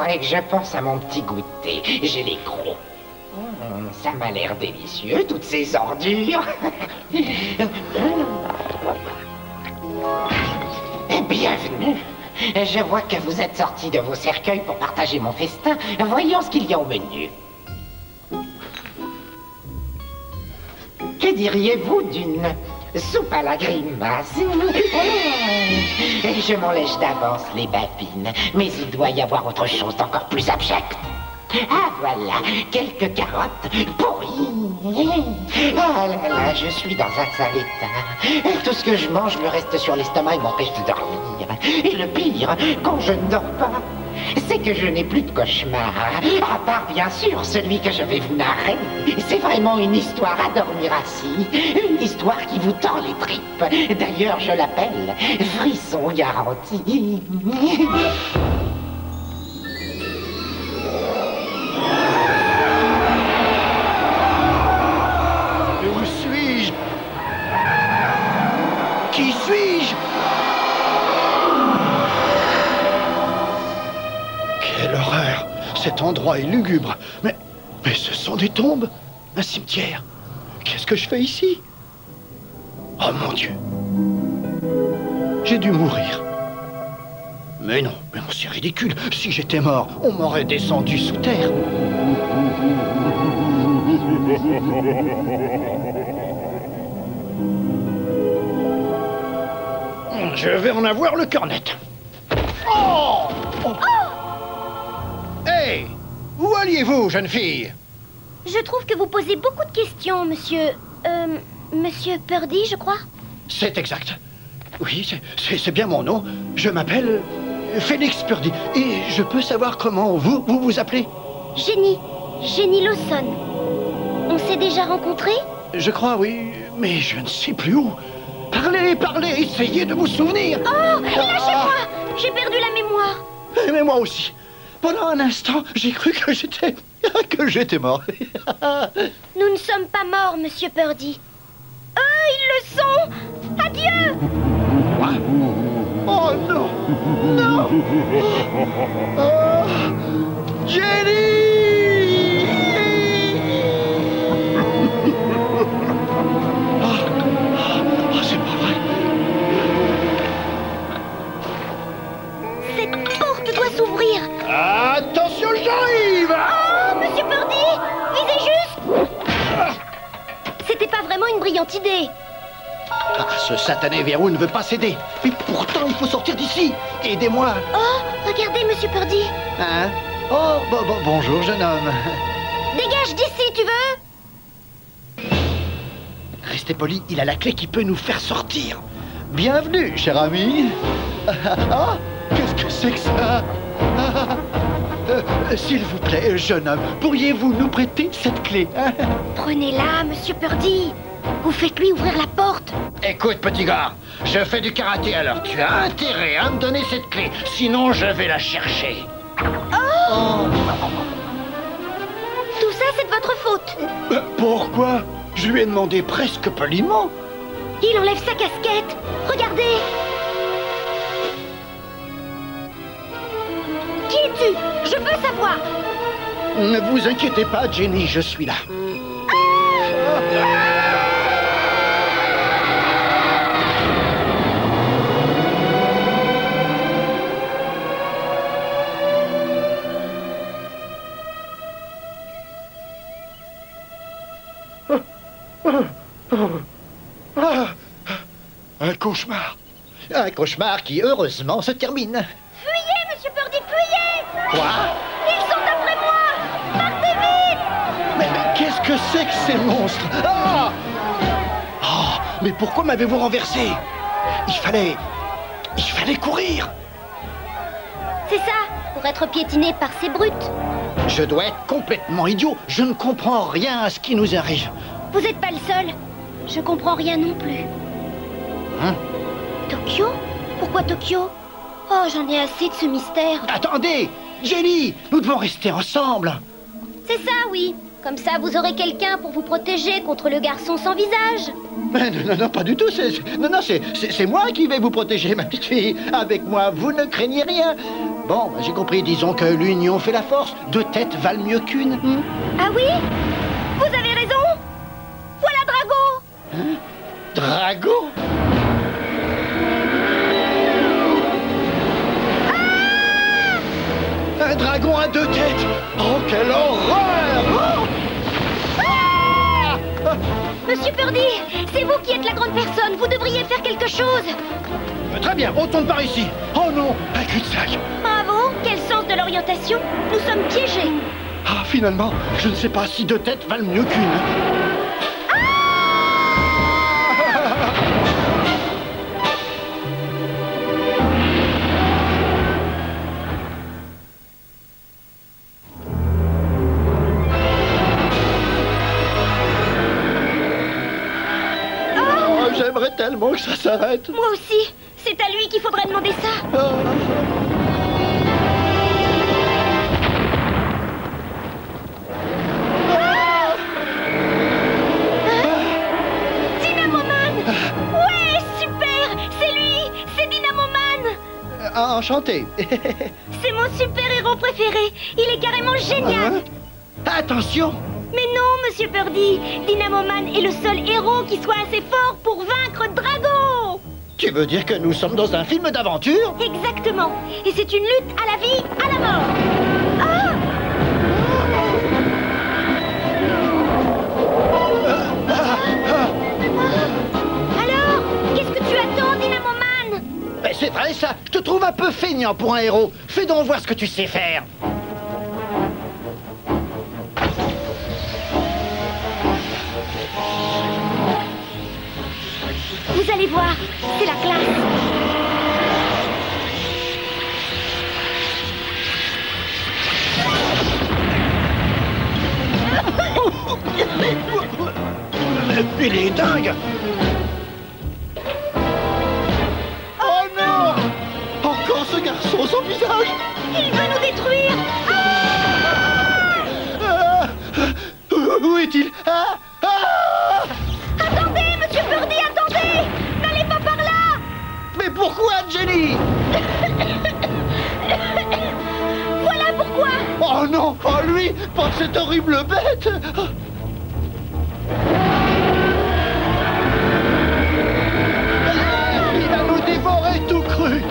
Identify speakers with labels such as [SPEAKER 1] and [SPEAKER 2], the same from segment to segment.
[SPEAKER 1] faudrait que je pense à mon petit goûter. J'ai les crocs. Ça m'a l'air délicieux, toutes ces ordures. Bienvenue. Je vois que vous êtes sortis de vos cercueils pour partager mon festin. Voyons ce qu'il y a au menu. Que diriez-vous d'une soupe à la grimace? Je m'en lèche d'avance les babines, mais il doit y avoir autre chose d'encore plus abject. Ah voilà, quelques carottes pourries. Ah là là, je suis dans un sale état. Tout ce que je mange me reste sur l'estomac et m'empêche de dormir. Et le pire, quand je ne dors pas, c'est que je n'ai plus de cauchemar. À part bien sûr celui que je vais vous narrer. C'est vraiment une histoire à dormir assis. Une histoire qui vous tord les tripes. D'ailleurs, je l'appelle frisson garanti.
[SPEAKER 2] Qui suis-je? Quelle horreur! Cet endroit est lugubre. Mais ce sont des tombes. Un cimetière. Qu'est-ce que je fais ici? Oh mon Dieu! J'ai dû mourir. Mais non, c'est ridicule. Si j'étais mort, on m'aurait descendu sous terre. Je vais en avoir le cœur net. Oh! Hey! Où alliez-vous, jeune fille?
[SPEAKER 3] Je trouve que vous posez beaucoup de questions, monsieur... Monsieur Purdy, je crois.
[SPEAKER 2] C'est exact. Oui, c'est bien mon nom. Je m'appelle Félix Purdy. Et je peux savoir comment vous appelez?
[SPEAKER 3] Jenny Lawson. On s'est déjà rencontrés?
[SPEAKER 2] Je crois, oui, mais je ne sais plus où. Parlez, essayez de vous souvenir.
[SPEAKER 3] Oh, lâchez-moi! J'ai perdu la mémoire.
[SPEAKER 2] Mais moi aussi. Pendant un instant, j'ai cru que j'étais mort.
[SPEAKER 3] Nous ne sommes pas morts, monsieur Purdy. Ils le sont! Adieu!
[SPEAKER 2] Quoi? Oh non! Non! Oh, Jenny! C'est pas vrai.
[SPEAKER 3] Cette porte doit s'ouvrir.
[SPEAKER 2] Attention, j'arrive!
[SPEAKER 3] Oh, monsieur Purdy! Visez juste! C'était pas vraiment une brillante idée.
[SPEAKER 2] Ah, ce satané verrou ne veut pas céder. Mais pourtant, il faut sortir d'ici. Aidez-moi.
[SPEAKER 3] Oh, regardez, monsieur Purdy.
[SPEAKER 2] Hein? Oh, bonjour, jeune homme.
[SPEAKER 3] Dégage d'ici, tu veux?
[SPEAKER 2] Restez poli, il a la clé qui peut nous faire sortir. Bienvenue, cher ami. Ah, qu'est-ce que c'est que ça? S'il vous plaît, jeune homme, pourriez-vous nous prêter cette clé?
[SPEAKER 3] Prenez-la, monsieur Purdy. Vous faites-lui ouvrir la porte.
[SPEAKER 2] Écoute, petit gars, je fais du karaté, alors tu as intérêt à me donner cette clé. Sinon, je vais la chercher.
[SPEAKER 3] Oh! Tout ça, c'est de votre faute.
[SPEAKER 2] Pourquoi? Je lui ai demandé presque poliment.
[SPEAKER 3] Il enlève sa casquette. Regardez. Qui es-tu? Je veux savoir.
[SPEAKER 2] Ne vous inquiétez pas, Jenny, je suis là. Un cauchemar. Un cauchemar qui, heureusement, se termine.
[SPEAKER 3] Fuyez, monsieur Purdy, fuyez!
[SPEAKER 2] Quoi?
[SPEAKER 3] Ils sont après moi! Partez vite!
[SPEAKER 2] Mais qu'est-ce que c'est que ces monstres? Ah! Oh, mais pourquoi m'avez-vous renversé? Il fallait courir.
[SPEAKER 3] C'est ça, pour être piétiné par ces brutes.
[SPEAKER 2] Je dois être complètement idiot. Je ne comprends rien à ce qui nous arrive.
[SPEAKER 3] Vous n'êtes pas le seul. Je comprends rien non plus.
[SPEAKER 2] Hein?
[SPEAKER 3] Tokyo? Pourquoi Tokyo? Oh, j'en ai assez de ce mystère.
[SPEAKER 2] Attendez! Jenny, nous devons rester ensemble.
[SPEAKER 3] C'est ça, oui. Comme ça, vous aurez quelqu'un pour vous protéger contre le garçon sans visage.
[SPEAKER 2] Mais non, pas du tout. C'est moi qui vais vous protéger, ma petite fille. Avec moi, vous ne craignez rien. Bon, j'ai compris, disons que l'union fait la force. 2 têtes valent mieux qu'une.
[SPEAKER 3] Ah oui? Vous avez raison. Voilà Drago.
[SPEAKER 2] Hein? Drago? Un dragon à 2 têtes! Oh, quelle horreur! Oh!
[SPEAKER 3] Monsieur Purdy, c'est vous qui êtes la grande personne. Vous devriez faire quelque chose.
[SPEAKER 2] Très bien, on tombe par ici. Oh non, un cul-de-sac.
[SPEAKER 3] Bravo, quel sens de l'orientation. Nous sommes piégés.
[SPEAKER 2] Ah, finalement, je ne sais pas si 2 têtes valent mieux qu'une. J'aimerais tellement que ça s'arrête.
[SPEAKER 3] Moi aussi. C'est à lui qu'il faudrait demander ça. Dynamoman! Ouais, super! C'est lui! C'est Dynamoman!
[SPEAKER 2] Enchanté.
[SPEAKER 3] C'est mon super-héros préféré. Il est carrément génial.
[SPEAKER 2] Attention!
[SPEAKER 3] Mais non, Monsieur Purdy, Dynamoman est le seul héros qui soit assez fort pour vaincre Drago.
[SPEAKER 2] Tu veux dire que nous sommes dans un film d'aventure?
[SPEAKER 3] Exactement. Et c'est une lutte à la vie, à la mort. Ah! Alors, qu'est-ce que tu attends, Dynamoman?
[SPEAKER 2] Ben, c'est vrai ça, je te trouve un peu feignant pour un héros. Fais donc voir ce que tu sais faire.
[SPEAKER 3] Vous allez voir, c'est la classe.
[SPEAKER 2] Il est dingue. Oh non! Encore ce garçon sans visage.
[SPEAKER 3] Il veut nous détruire.
[SPEAKER 2] Où est-il?
[SPEAKER 3] Attendez, Monsieur Purdy, attendez! N'allez pas par là!
[SPEAKER 2] Mais pourquoi, Jenny?
[SPEAKER 3] Voilà pourquoi!
[SPEAKER 2] Oh non! Oh lui! Pas cette horrible bête! Il va nous dévorer tout cru!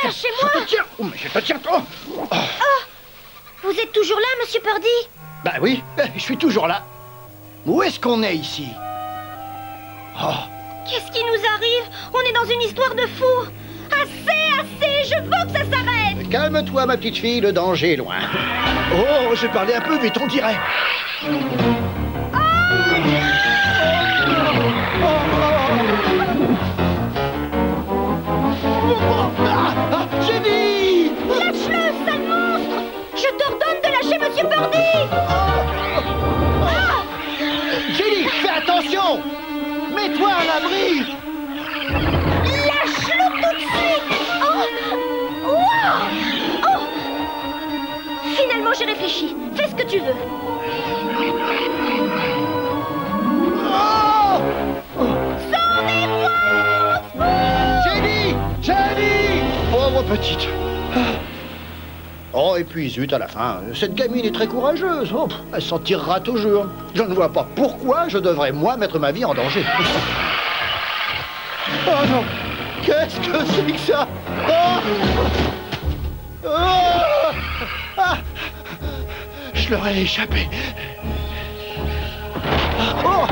[SPEAKER 3] Lâchez-moi!
[SPEAKER 2] Je te tiens! Oh, mais je te tiens! Oh.
[SPEAKER 3] Vous êtes toujours là, Monsieur Purdy?
[SPEAKER 2] Bah oui, je suis toujours là. Où est-ce qu'on est ici? Oh.
[SPEAKER 3] Qu'est-ce qui nous arrive? On est dans une histoire de fou! Assez! Je veux que ça s'arrête!
[SPEAKER 2] Calme-toi, ma petite fille, le danger est loin. Oh, j'ai parlé un peu vite, on dirait. Jenny!
[SPEAKER 3] Lâche-le, sale monstre! Je t'ordonne de lâcher Monsieur Purdy!
[SPEAKER 2] Jenny, fais attention! Mets-toi à l'abri!
[SPEAKER 3] Lâche-le tout de suite! Wow! Finalement, j'ai réfléchi. Fais ce que tu veux. S'en défense!
[SPEAKER 2] Jenny! Pauvre petite. Oh, et puis zut, à la fin, cette gamine est très courageuse. Oh, elle s'en tirera toujours. Je ne vois pas pourquoi je devrais, moi, mettre ma vie en danger. Oh non! Qu'est-ce que c'est que ça? Oh! Oh! Ah! Je leur ai échappé. Oh!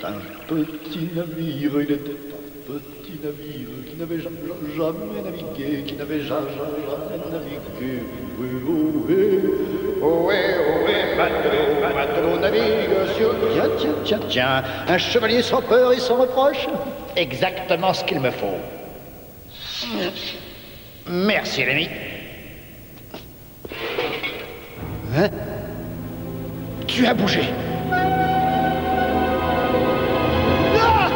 [SPEAKER 2] un petit navire, il était un petit navire qui n'avait jamais navigué, qui n'avait jamais navigué. Oui, matelot navigue sur... Tiens, un chevalier sans peur et sans reproche.
[SPEAKER 1] Exactement ce qu'il me faut. Merci, l'ami.
[SPEAKER 2] Hein? Tu as bougé. Ah!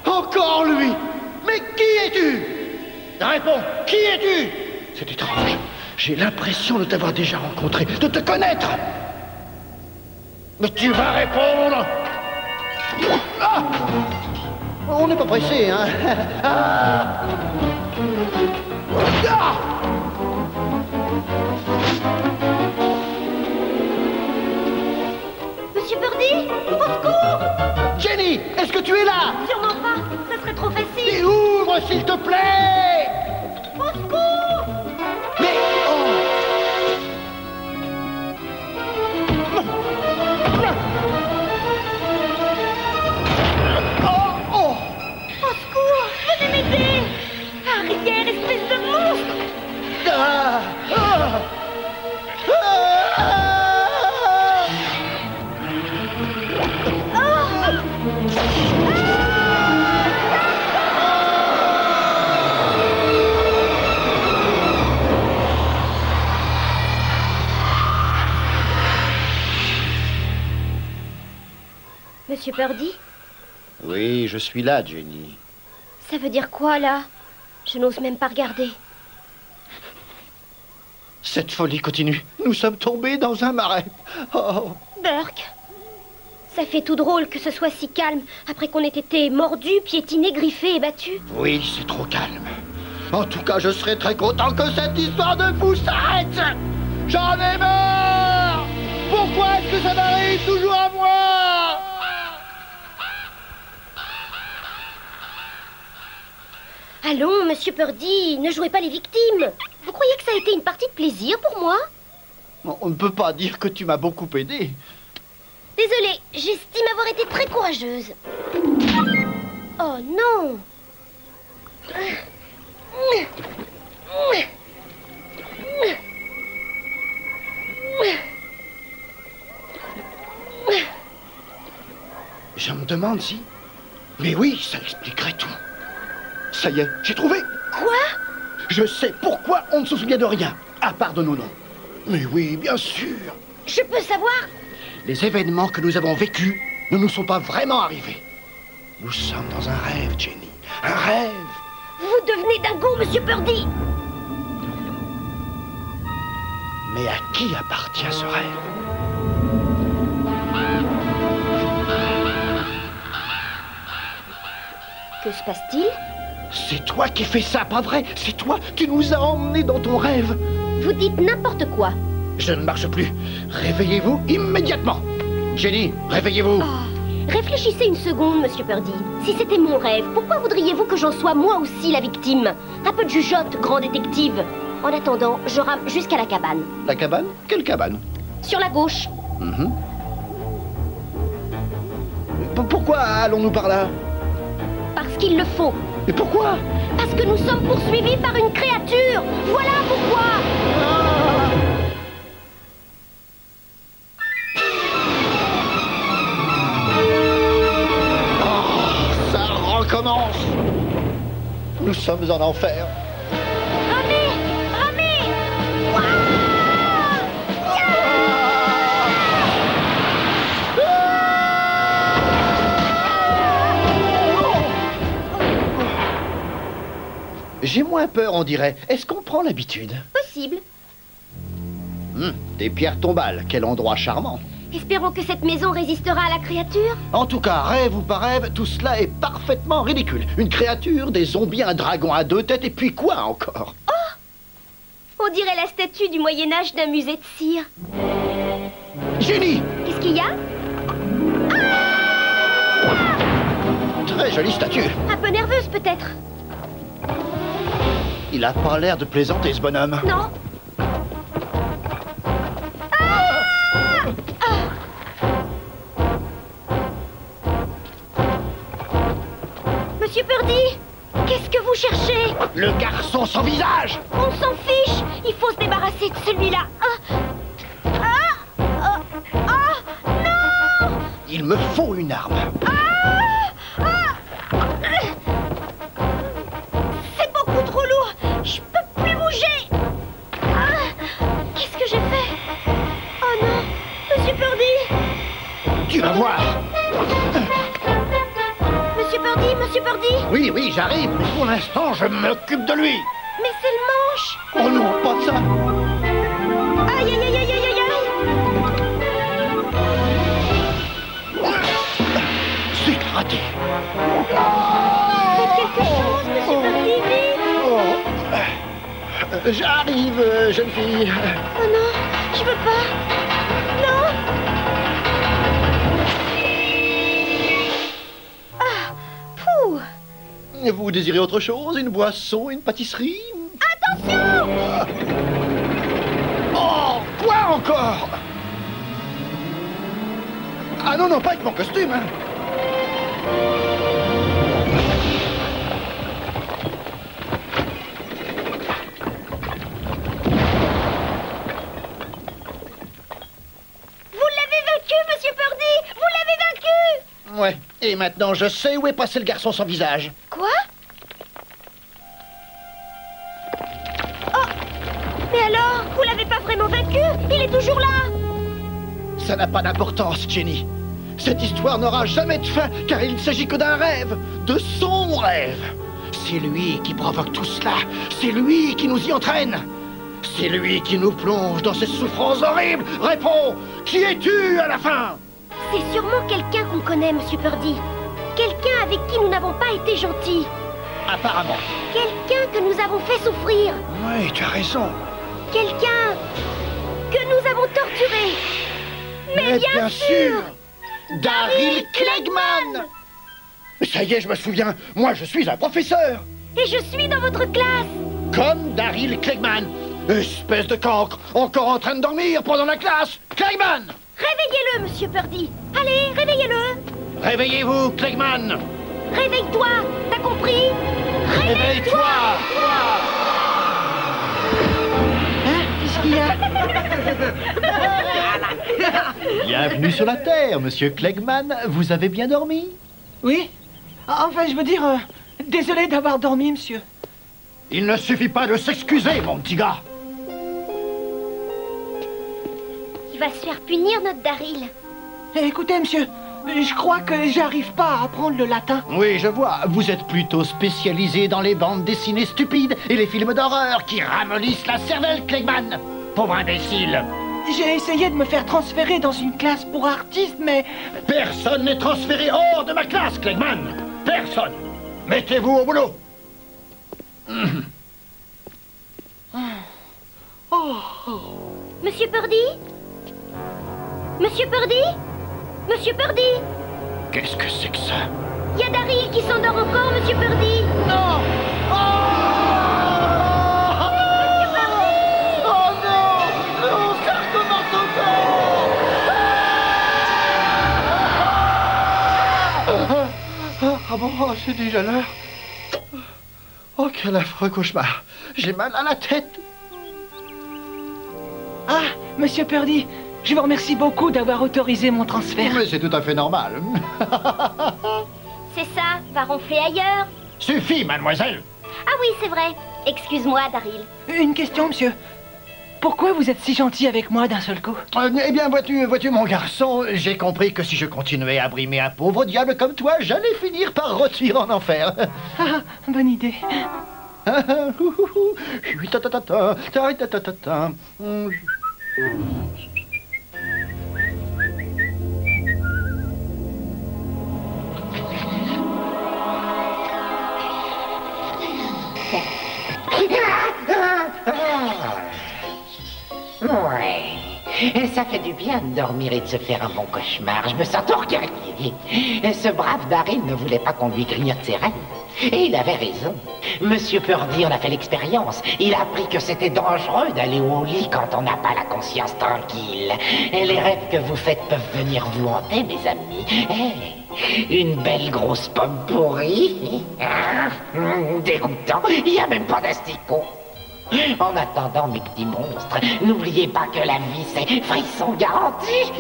[SPEAKER 2] Encore lui! Mais qui es-tu? Réponds, qui es-tu? C'est étrange. J'ai l'impression de t'avoir déjà rencontré, de te connaître. Mais tu vas répondre. Ah! On n'est pas pressé, hein? Ah! Ah!
[SPEAKER 3] Monsieur Birdie, au secours!
[SPEAKER 2] Jenny, est-ce que tu es là?
[SPEAKER 3] Sûrement pas, ça serait trop facile.
[SPEAKER 2] Et ouvre, s'il te plaît!
[SPEAKER 3] Au secours!
[SPEAKER 2] Mais...
[SPEAKER 3] Au secours! Venez m'aider! Arrière, espèce de monstre!
[SPEAKER 2] Ah! Ah!
[SPEAKER 3] Monsieur Birdie,
[SPEAKER 2] Oui, je suis là, Jenny.
[SPEAKER 3] ça veut dire quoi, là? Je n'ose même pas regarder.
[SPEAKER 2] Cette folie continue. Nous sommes tombés dans un marais. Oh.
[SPEAKER 3] Burke, ça fait tout drôle que ce soit si calme après qu'on ait été mordus, piétinés, griffés et battus.
[SPEAKER 2] Oui, c'est trop calme. En tout cas, je serais très content que cette histoire de fou s'arrête. J'en ai marre. Pourquoi est-ce que ça m'arrive toujours à moi?
[SPEAKER 3] Allons, monsieur Birdie, ne jouez pas les victimes. Vous croyez que ça a été une partie de plaisir pour moi?
[SPEAKER 2] On ne peut pas dire que tu m'as beaucoup aidé.
[SPEAKER 3] Désolée, j'estime avoir été très courageuse. Oh non!
[SPEAKER 2] Je me demande si... Mais oui, ça expliquerait tout. Ça y est, j'ai trouvé.
[SPEAKER 3] Quoi?
[SPEAKER 2] Je sais pourquoi on ne se souvient de rien, à part de nos noms. Mais oui, bien sûr.
[SPEAKER 3] Je peux savoir?
[SPEAKER 2] Les événements que nous avons vécus ne nous sont pas vraiment arrivés. Nous sommes dans un rêve, Jenny. Un rêve.
[SPEAKER 3] Vous devenez dingo, monsieur Birdie.
[SPEAKER 2] Mais à qui appartient ce rêve?
[SPEAKER 3] Que se passe-t-il?
[SPEAKER 2] C'est toi qui fais ça, pas vrai? C'est toi, tu nous as emmenés dans ton rêve.
[SPEAKER 3] Vous dites n'importe quoi.
[SPEAKER 2] Je ne marche plus. Réveillez-vous immédiatement. Jenny, réveillez-vous.
[SPEAKER 3] Réfléchissez une seconde, monsieur Birdie. Si c'était mon rêve, pourquoi voudriez-vous que j'en sois moi aussi la victime? Un peu de jugeote, grand détective. En attendant, je rame jusqu'à la cabane.
[SPEAKER 2] La cabane? Quelle cabane?
[SPEAKER 3] Sur la gauche.
[SPEAKER 2] Pourquoi allons-nous par là?
[SPEAKER 3] Parce qu'il le faut.
[SPEAKER 2] Mais pourquoi?
[SPEAKER 3] Parce que nous sommes poursuivis par une créature. Voilà pourquoi.
[SPEAKER 2] Ça recommence. Nous sommes en enfer.
[SPEAKER 3] Ramez! Ramez!
[SPEAKER 2] J'ai moins peur, on dirait. Est-ce qu'on prend l'habitude?
[SPEAKER 3] Possible.
[SPEAKER 2] Des pierres tombales, quel endroit charmant.
[SPEAKER 3] Espérons que cette maison résistera à la créature.
[SPEAKER 2] En tout cas, rêve ou pas rêve, tout cela est parfaitement ridicule. Une créature, des zombies, un dragon à deux têtes, et puis quoi encore?
[SPEAKER 3] On dirait la statue du Moyen-Âge d'un musée de cire.
[SPEAKER 2] Jenny!
[SPEAKER 3] Qu'est-ce qu'il y a?
[SPEAKER 2] Très jolie statue.
[SPEAKER 3] Un peu nerveuse peut-être.
[SPEAKER 2] Il a pas l'air de plaisanter, ce bonhomme.
[SPEAKER 3] Non. Monsieur Purdy, qu'est-ce que vous cherchez?
[SPEAKER 2] Le garçon sans visage!
[SPEAKER 3] On s'en fiche. Il faut se débarrasser de celui-là. Non!
[SPEAKER 2] Il me faut une arme.
[SPEAKER 3] C'est beaucoup trop lourd. Je peux plus bouger. Qu'est-ce que j'ai fait? Oh non, Monsieur Purdy.
[SPEAKER 2] Tu vas voir.
[SPEAKER 3] Monsieur Purdy.
[SPEAKER 2] Oui, j'arrive, mais pour l'instant, je m'occupe de lui.
[SPEAKER 3] Mais c'est le manche.
[SPEAKER 2] Oh non, pas ça.
[SPEAKER 3] Aïe, aïe, aïe, aïe, aïe, aïe.
[SPEAKER 2] C'est raté.
[SPEAKER 3] Faites quelque chose, Monsieur Purdy, vite.
[SPEAKER 2] J'arrive, jeune fille.
[SPEAKER 3] Oh non, je veux pas. Non.
[SPEAKER 2] Vous désirez autre chose? Une boisson, une pâtisserie?
[SPEAKER 3] Attention!
[SPEAKER 2] Oh, quoi encore? Ah non, pas avec mon costume, hein.
[SPEAKER 3] Vous l'avez vaincu, Monsieur Purdy! Vous l'avez vaincu!
[SPEAKER 2] Ouais, et maintenant je sais où est passé le garçon sans visage.
[SPEAKER 3] Quoi? Oh! Mais alors, vous l'avez pas vraiment vaincu? Il est toujours là!
[SPEAKER 2] Ça n'a pas d'importance, Jenny. Cette histoire n'aura jamais de fin, car il ne s'agit que d'un rêve, de son rêve. C'est lui qui provoque tout cela, c'est lui qui nous y entraîne. C'est lui qui nous plonge dans ces souffrances horribles. Réponds, qui es-tu à la fin?
[SPEAKER 3] C'est sûrement quelqu'un qu'on connaît, Monsieur Purdy. Quelqu'un avec qui nous n'avons pas été gentils.
[SPEAKER 2] Apparemment.
[SPEAKER 3] Quelqu'un que nous avons fait souffrir.
[SPEAKER 2] Oui, tu as raison.
[SPEAKER 3] Quelqu'un que nous avons torturé. Mais bien sûr,
[SPEAKER 2] Daryl Klegman. Ça y est, je me souviens. Moi, je suis un professeur.
[SPEAKER 3] Et je suis dans votre classe.
[SPEAKER 2] Comme Daryl Klegman. Espèce de cancre. Encore en train de dormir pendant la classe. Klegman!
[SPEAKER 3] Réveillez-le, Monsieur Purdy. Allez, réveillez-le.
[SPEAKER 2] Réveillez-vous, Klegman.
[SPEAKER 3] Réveille-toi, t'as compris?
[SPEAKER 2] Réveille-toi.
[SPEAKER 4] Qu'est-ce qu'il y a?
[SPEAKER 5] Bienvenue sur la Terre, Monsieur Klegman. Vous avez bien dormi?
[SPEAKER 4] Oui? Enfin, je veux dire, désolé d'avoir dormi, monsieur.
[SPEAKER 2] Il ne suffit pas de s'excuser, mon petit gars.
[SPEAKER 3] Il va se faire punir, notre Daryl.
[SPEAKER 4] Écoutez, monsieur, je crois que j'arrive pas à apprendre le latin.
[SPEAKER 2] Oui, je vois. Vous êtes plutôt spécialisé dans les bandes dessinées stupides et les films d'horreur qui ramollissent la cervelle, Klegman. Pauvre imbécile.
[SPEAKER 4] J'ai essayé de me faire transférer dans une classe pour artistes, mais...
[SPEAKER 2] Personne n'est transféré hors de ma classe, Klegman. Personne. Mettez-vous au boulot.
[SPEAKER 3] Monsieur Purdy? Monsieur Purdy? Monsieur Purdy?
[SPEAKER 2] Qu'est-ce que c'est que ça?
[SPEAKER 3] Il y a Daryl qui s'endort encore, Monsieur Purdy.
[SPEAKER 2] Non! Ah bon, c'est déjà l'heure. Oh, quel affreux cauchemar. J'ai mal à la tête.
[SPEAKER 4] Ah, monsieur Purdy, je vous remercie beaucoup d'avoir autorisé mon transfert.
[SPEAKER 2] Mais c'est tout à fait normal.
[SPEAKER 3] C'est ça, va ronfler ailleurs.
[SPEAKER 2] Suffit, mademoiselle.
[SPEAKER 3] Ah oui, c'est vrai. Excuse-moi, Daryl.
[SPEAKER 4] Une question, monsieur. Pourquoi vous êtes si gentil avec moi d'un seul coup?
[SPEAKER 2] Eh bien, vois-tu, mon garçon, j'ai compris que si je continuais à brimer un pauvre diable comme toi, j'allais finir par rôtir en enfer.
[SPEAKER 4] Ah, bonne idée.
[SPEAKER 1] Ouais, ça fait du bien de dormir et de se faire un bon cauchemar. Je me sens tout regarnier. Ce brave Daryl ne voulait pas qu'on lui grignote ses rêves. Et il avait raison. Monsieur Purdy en a fait l'expérience. Il a appris que c'était dangereux d'aller au lit quand on n'a pas la conscience tranquille. Et les rêves que vous faites peuvent venir vous hanter, mes amis. Une belle grosse pomme pourrie. Dégoûtant, il n'y a même pas d'asticots. En attendant, mes petits monstres, n'oubliez pas que la vie, c'est frisson garanti.